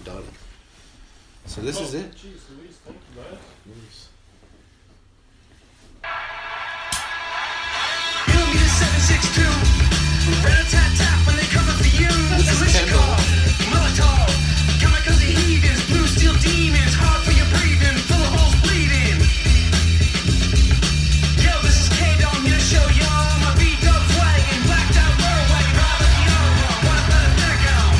done. So this is it. Jeez Louise, thank you, man. This is Kendall. Kamikaze heathens, blue steel demons, hard for your breathing, full of holes bleeding. Yo, this is K-Dom, your show, y'all. My beat-up wagon, blacked out road wagon, ride like the other one, what the heck out?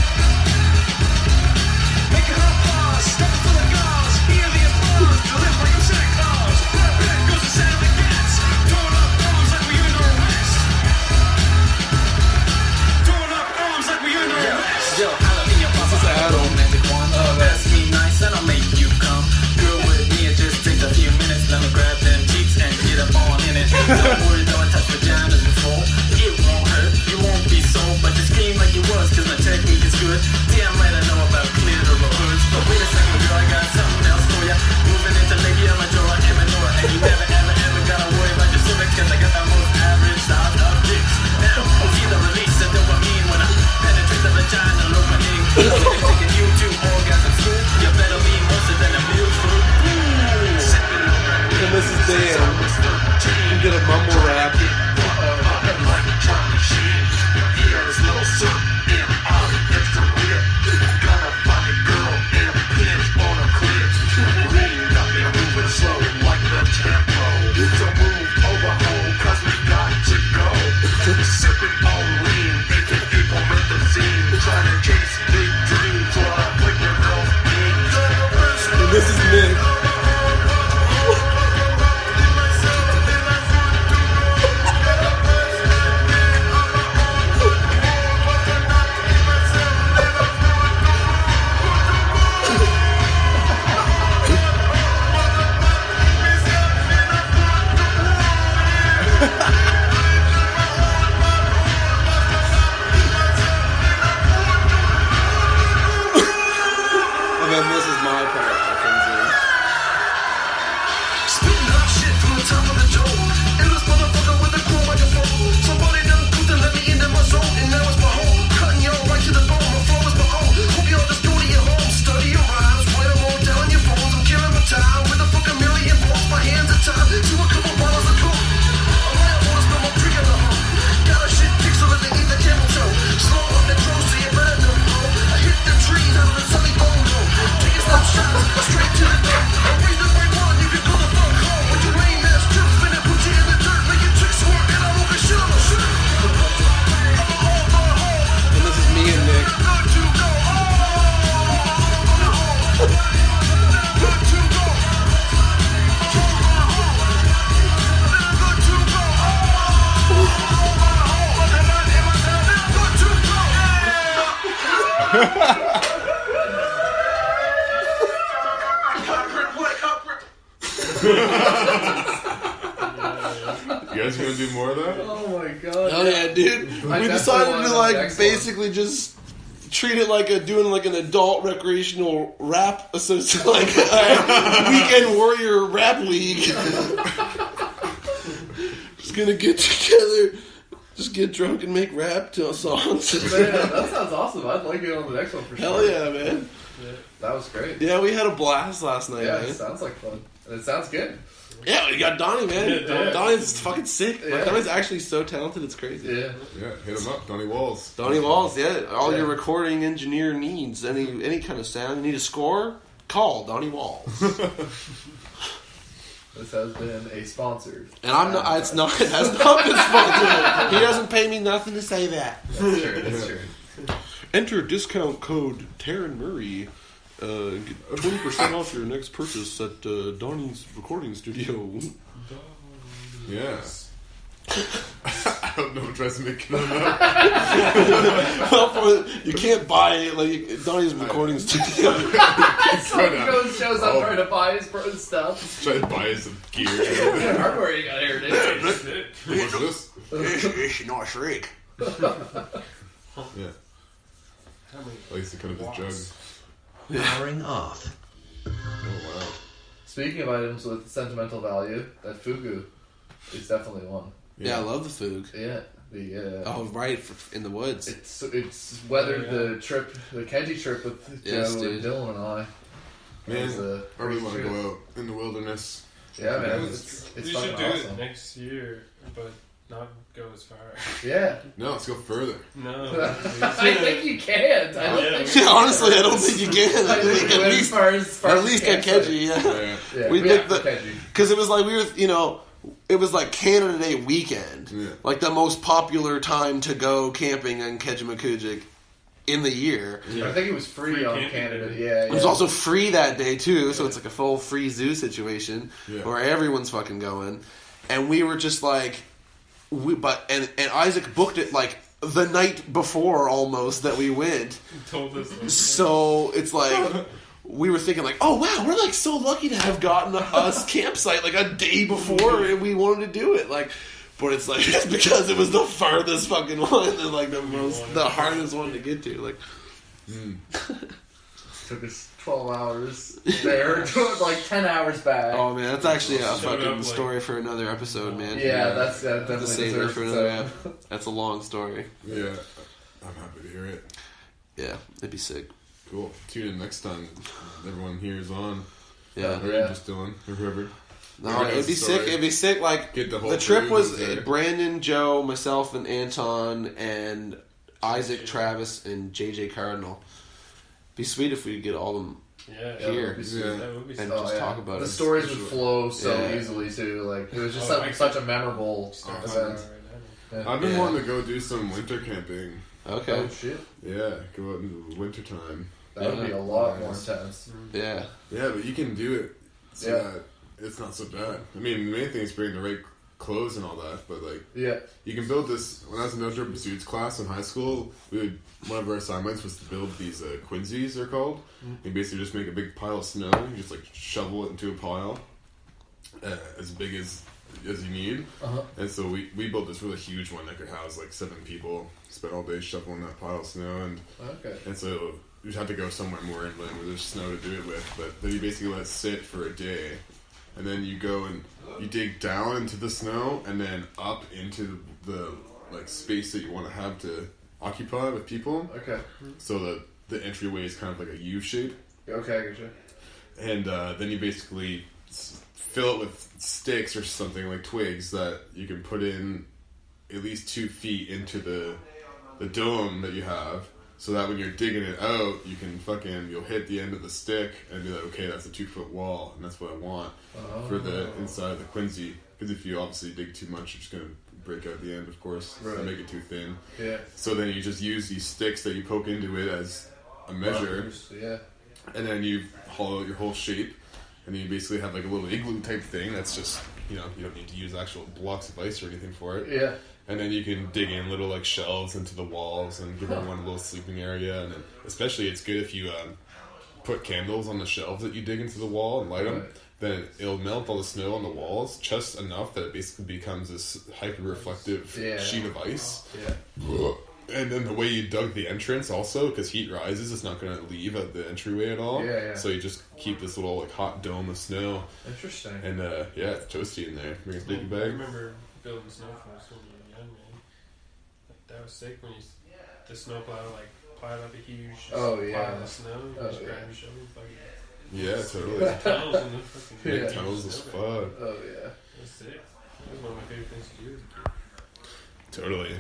Make a hot boss, stuff full of gauze, hear the applause, deliver like I'm Santa Claus. There goes the sound of the cats, throwing up bombs like we under arrest. Throwing up bombs like we under arrest. Yo, I love me a papa, I romantic one. Ask me nice and I'll make you come. Girl with me, it just takes a few minutes. Let me grab them cheeks and get up on in it. Don't worry though, I touched vaginas before. It won't hurt, you won't be sore. But just scream like you was, cause my technique is good. Damn right I know about clitoris. But wait a second, girl, I got something else for ya. Moving into labia majora and minora. And you never ever gotta worry about your cervix, cause I got the most average size of dicks. Now, feel the release of dopamine when I penetrate the vagina opening. Taking you to orgasm school, you better be more than a meal food. And this is Dan. You did a mumble rap. And this is Nick. And then this is my part that comes in. Spitting hot shit from the top of the dome. Endless motherfucker with a cool microphone. Somebody done cooked and let me into my zone, and now it's my home. Cutting y'all right to the bone. My flow is my own. Hope y'all just go to your home. Study your rhymes. Write them all down your phones. I'm killing my time with a fucking million volts. My hands are tied to a couple bottles of coke. I wanna spill my prick on the home. Got a shit fixed so that they eat the camel toe. Slow up the crow so you better know, bro. I hit the trees out of the sunny bone though. Taking snapshots straight to the dome. I raise the right one, you can go the fuck home. With your lame ass trips, spin it, put you in the dirt, make your tricks work, and I won't be shit on the shit. And this is me and Nick. You guys gonna do more of that? Oh my god. Oh yeah, dude. We decided to like basically just treat it like doing like an adult recreational rap associate, like a weekend warrior rap league. Just gonna get together, just get drunk and make rap songs. Man, that sounds awesome. I'd like it on the next one for sure. Hell yeah, man. Yeah, that was great. Yeah, we had a blast last night, Yeah, man. it sounds like fun. And it sounds good. Yeah, we got Donnie, man. Yeah. Donnie's fucking sick. Yeah. Donnie's actually so talented, it's crazy. Yeah. Yeah, hit him up, Donnie Walls. Donnie Walls, yeah. All Yeah. your recording engineer needs, any kind of sound. You need a score? Call Donnie Walls. This has been a sponsored. And I'm not. It's not. It has not been sponsored. He doesn't pay me nothing to say that. That's true. That's true. Enter discount code Taran Murray. Get 20% off your next purchase at Donnie's recording studio. Yes. I don't know what tries to make it up. Well, you can't buy it like Donnie's recording studio. Someone shows up trying to buy his stuff. Try to buy some gear. What hardware you got here, dude? What's this? It's not Shrek. Yeah. I used to cut up his jug. Powering off. Oh wow. Speaking of items with sentimental value, that fugu is definitely one. Yeah, I love the Foog. Yeah. Oh, right, in the woods. It's weathered the Keji trip with Joe and Dylan and I. Man, I really want to go out in the wilderness. Yeah, man, it's we fucking should do awesome. it next year, but not go as far. Yeah. No, let's go further. No. I think you can't. I don't think Honestly, I don't think you can. I think at least at Keji, Yeah, we picked the Keji. because it was like it was like Canada Day weekend, like the most popular time to go camping in Kejimakujik in the year. I think it was free on Canada. Yeah, It was also free that day too, so it's like a full free zoo situation where everyone's fucking going, and we were just like, and Isaac booked it like the night before almost that we went. Told us. So it's like we were thinking like, oh wow, we're like so lucky to have gotten us campsite like a day before we wanted to do it, like. But it's like it's because it was the farthest fucking one and like the hardest one to get to. Like, took us 12 hours there, took like 10 hours back. oh man, that's actually a fucking story for another episode, man. Yeah, that's definitely save that for another app. That's a long story. Yeah, I'm happy to hear it. Yeah, it'd be sick. Cool. Tune in next time. Everyone here is on. Yeah. Or you just Dylan or whoever. No, it'd be sick. It'd be sick. Like Get the whole trip crew was there. Brandon, Joe, myself, and Anton, and Isaac, Travis, and JJ Cardinal. Be sweet if we could get all of them here That would be and sick. just talk about the it. stories would flow so easily too. Like it was just such a memorable event. I've been wanting to go do some winter camping. Okay. Oh shit, Yeah, go out in the winter time. that would be a lot more intense. Yeah. Yeah, but you can do it so that it's not so bad. I mean, the main thing is bringing the right clothes and all that, but like, you can build this. When I was in outdoor pursuits class in high school, one of our assignments was to build these quinzies, they're called. You basically just make a big pile of snow, you just like shovel it into a pile as big as you need. And so we built this really huge one that could house like 7 people. Spent all day shoveling that pile of snow, and so you'd have to go somewhere more inland where there's snow to do it with. But then you basically let it sit for a day, and then you go and you dig down into the snow and then up into the like space that you want to have to occupy with people. Okay. So the entryway is kind of like a U shape. Okay, gotcha. And then you basically fill it with sticks or something like twigs that you can put in at least 2 feet into the dome that you have, so that when you're digging it out, you can you'll hit the end of the stick and be like, okay, that's a 2-foot wall, and that's what I want for the inside of the quinzy. Because if you obviously dig too much, you're just gonna break out the end, of course, and make it too thin. Yeah. So then you just use these sticks that you poke into it as a measure, and then you hollow out your whole shape, and then you basically have like a little igloo type thing. That's just you don't need to use actual blocks of ice or anything for it. Yeah. And then you can dig in little like shelves into the walls and give everyone a little sleeping area. And then especially it's good if you put candles on the shelves that you dig into the wall and light them. Then it'll melt all the snow on the walls just enough that it basically becomes this hyper-reflective sheet of ice. Yeah. And then the way you dug the entrance also, because heat rises, it's not going to leave at the entryway at all. Yeah. So you just keep this little like hot dome of snow. Interesting. And it's toasty in there. Bring a sleeping I bag. remember building snow forts when you were young, man. Like, that was sick when the snowplow like piled up a huge pile of snow. You just grab your shovel, fucking Yeah, totally. tunnels in the fucking Big tunnels is fun. Oh yeah. That was sick. That was one of my favorite things to do as a kid. Totally.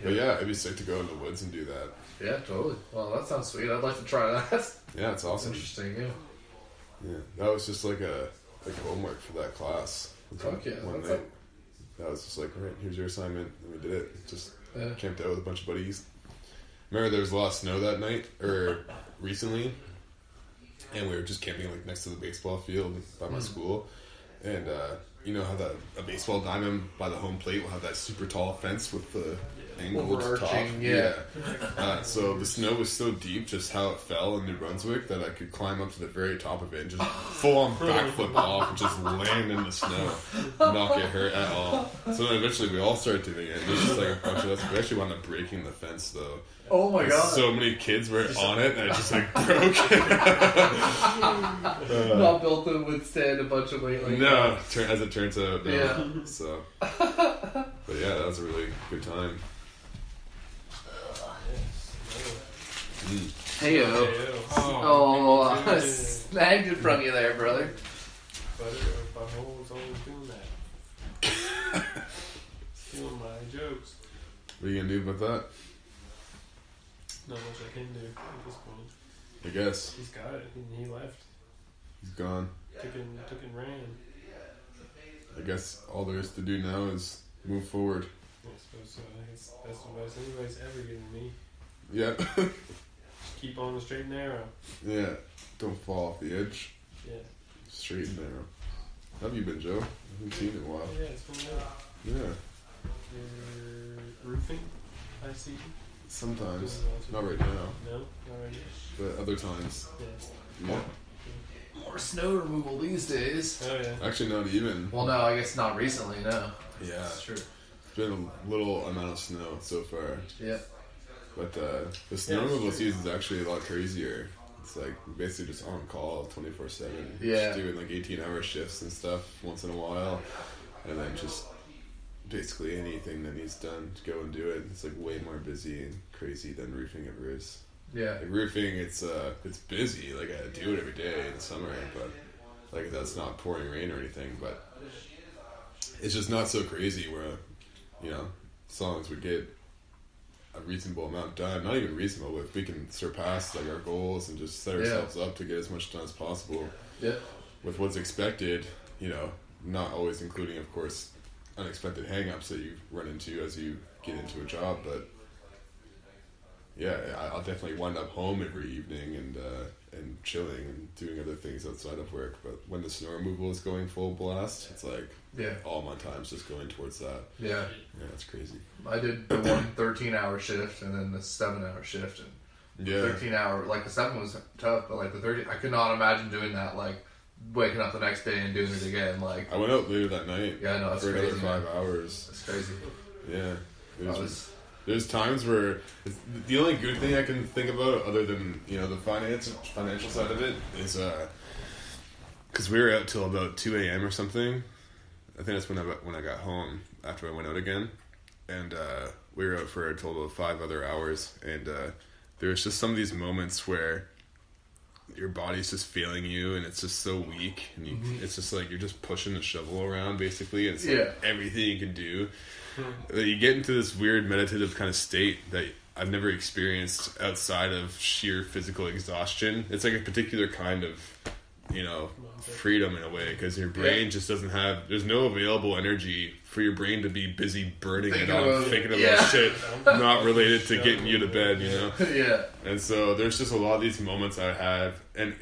But yeah, it'd be sick to go in the woods and do that. Yeah, totally. Well, that sounds sweet. I'd like to try that. Yeah, it's awesome. Interesting. Yeah. Yeah, that was just like homework for that class. Fuck yeah, One that's night. That was just like, all right, here's your assignment. And we did it. Just camped out with a bunch of buddies. Remember there was a lot of snow that night, or recently, and we were just camping like next to the baseball field by my school. And you know how a baseball diamond by the home plate will have that super tall fence with the angled top? Overarching, So the snow was so deep, just how it fell in New Brunswick, that I could climb up to the very top of it and just full on backflip off and just land in the snow, not get hurt at all. So then eventually we all started doing it. It was just like a bunch of us. We actually wound up breaking the fence though. Oh my god. So many kids were on it and it just like broke. Not built to withstand a bunch of weight like no, as it turns out, no. Yeah. So, but yeah, that was a really good time. Heyo. Oh, I snagged it from you there, brother. Butthole's always doing that. Stealing my jokes. What are you gonna do about that? Not much I can do at this point. I guess. He's got it. He left. He's gone. Took and ran. I guess all there is to do now is move forward. I suppose so. I think it's the best advice anybody's ever given me. Yeah. Just keep on the straight and narrow. Yeah. Don't fall off the edge. Yeah. Straight and narrow. How have you been, Joe? I haven't seen you in a while. Yeah, it's been good. Yeah. You're roofing, I see. Sometimes. Not right now. No, not right now. But other times. Yeah. Yeah. More snow removal these days. Oh yeah. Actually, not even. Well, no, I guess not recently, no. Yeah. That's true. It's been a little amount of snow so far. Yeah. But the snow removal season is actually a lot crazier. It's like basically just on call 24/7. Yeah. Just doing like 18-hour shifts and stuff once in a while. And then just basically anything that needs done to go and do it. It's like way more busy and crazy than roofing ever is. Yeah. Like roofing, it's busy. Like I do it every day in the summer, but like that's not pouring rain or anything. But it's just not so crazy where, you know, as long as we get a reasonable amount done, not even reasonable, but if we can surpass like our goals and just set ourselves up to get as much done as possible. Yeah. With what's expected, you know, not always including, of course, unexpected hang-ups that you run into as you get into a job, but yeah, I'll definitely wind up home every evening and chilling and doing other things outside of work. But when the snow removal is going full blast, it's like all my time's just going towards that. Yeah. Yeah, it's crazy. I did the one 13-hour shift and then the 7-hour shift. And 13-hour, like the 7 was tough, but like the 30, I could not imagine doing that, like waking up the next day and doing it again. Like I went out later that night. Yeah, no, that's for crazy, another 5 man. hours. It's crazy. Yeah. There's times where the only good thing I can think about, other than, you know, the financial side of it, is because we were out till about 2 a.m. or something. I think that's when I got home after I went out again, and we were out for a total of 5 other hours. And there was just some of these moments where your body's just failing you, and it's just so weak, and it's just like you're just pushing the shovel around basically, and it's like everything you can do. You get into this weird meditative kind of state that I've never experienced outside of sheer physical exhaustion. It's like a particular kind of, you know, freedom in a way, because your brain just doesn't have, there's no available energy for your brain to be busy burning it on thinking about shit not related to getting you to bed, you know? Yeah. And so there's just a lot of these moments I have, and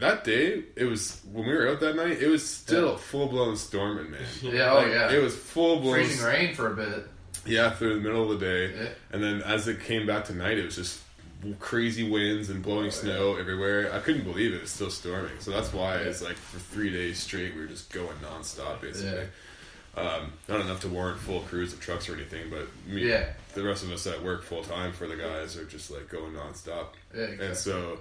that day, it was, when we were out that night, it was still full-blown storming, man. Yeah, like, yeah. It was full-blown freezing rain for a bit. Yeah, through the middle of the day. And then as it came back to night, it was just crazy winds and blowing snow everywhere. I couldn't believe it was still storming. So that's why it's like for 3 days straight we were just going nonstop basically. Not enough to warrant full crews of trucks or anything, but the rest of us that work full time for the guys are just like going nonstop. Yeah, exactly. And so,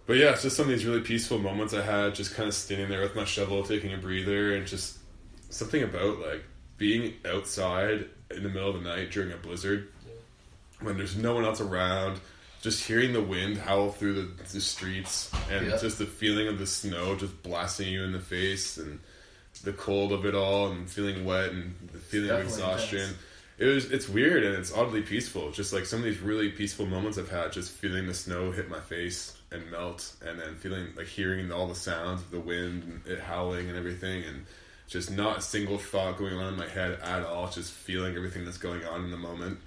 but yeah, it's just some of these really peaceful moments I had, just kind of standing there with my shovel, taking a breather, and just something about like being outside in the middle of the night during a blizzard when there's no one else around, just hearing the wind howl through the streets, and just the feeling of the snow just blasting you in the face, and the cold of it all, and feeling wet, and the feeling of exhaustion. It's weird, and it's oddly peaceful. Just like some of these really peaceful moments I've had, just feeling the snow hit my face and melt, and then feeling like hearing all the sounds of the wind and it howling and everything, and just not a single thought going on in my head at all, just feeling everything that's going on in the moment.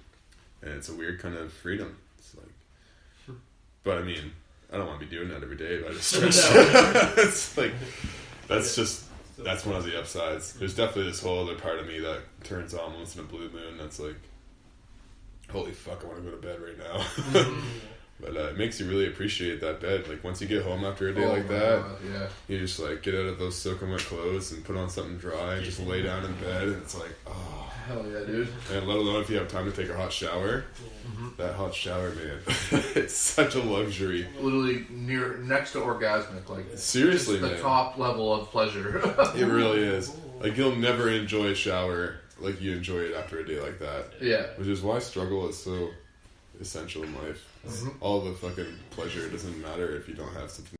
And it's a weird kind of freedom. It's like, but I mean, I don't want to be doing that every day, but I just stress. It's like, that's one of the upsides. There's definitely this whole other part of me that turns on once in a blue moon that's like, holy fuck, I want to go to bed right now. But it makes you really appreciate that bed. Like once you get home after a day like that, you just like get out of those soaking wet clothes and put on something dry and just lay down in bed, and it's like, oh. Hell yeah, dude. And let alone if you have time to take a hot shower. Mm-hmm. That hot shower, man. It's such a luxury. Literally next to orgasmic. Like, seriously, the man. top level of pleasure. It really is. Like, you'll never enjoy a shower like you enjoy it after a day like that. Yeah. Which is why struggle is so essential in life. Mm-hmm. All the fucking pleasure doesn't matter if you don't have something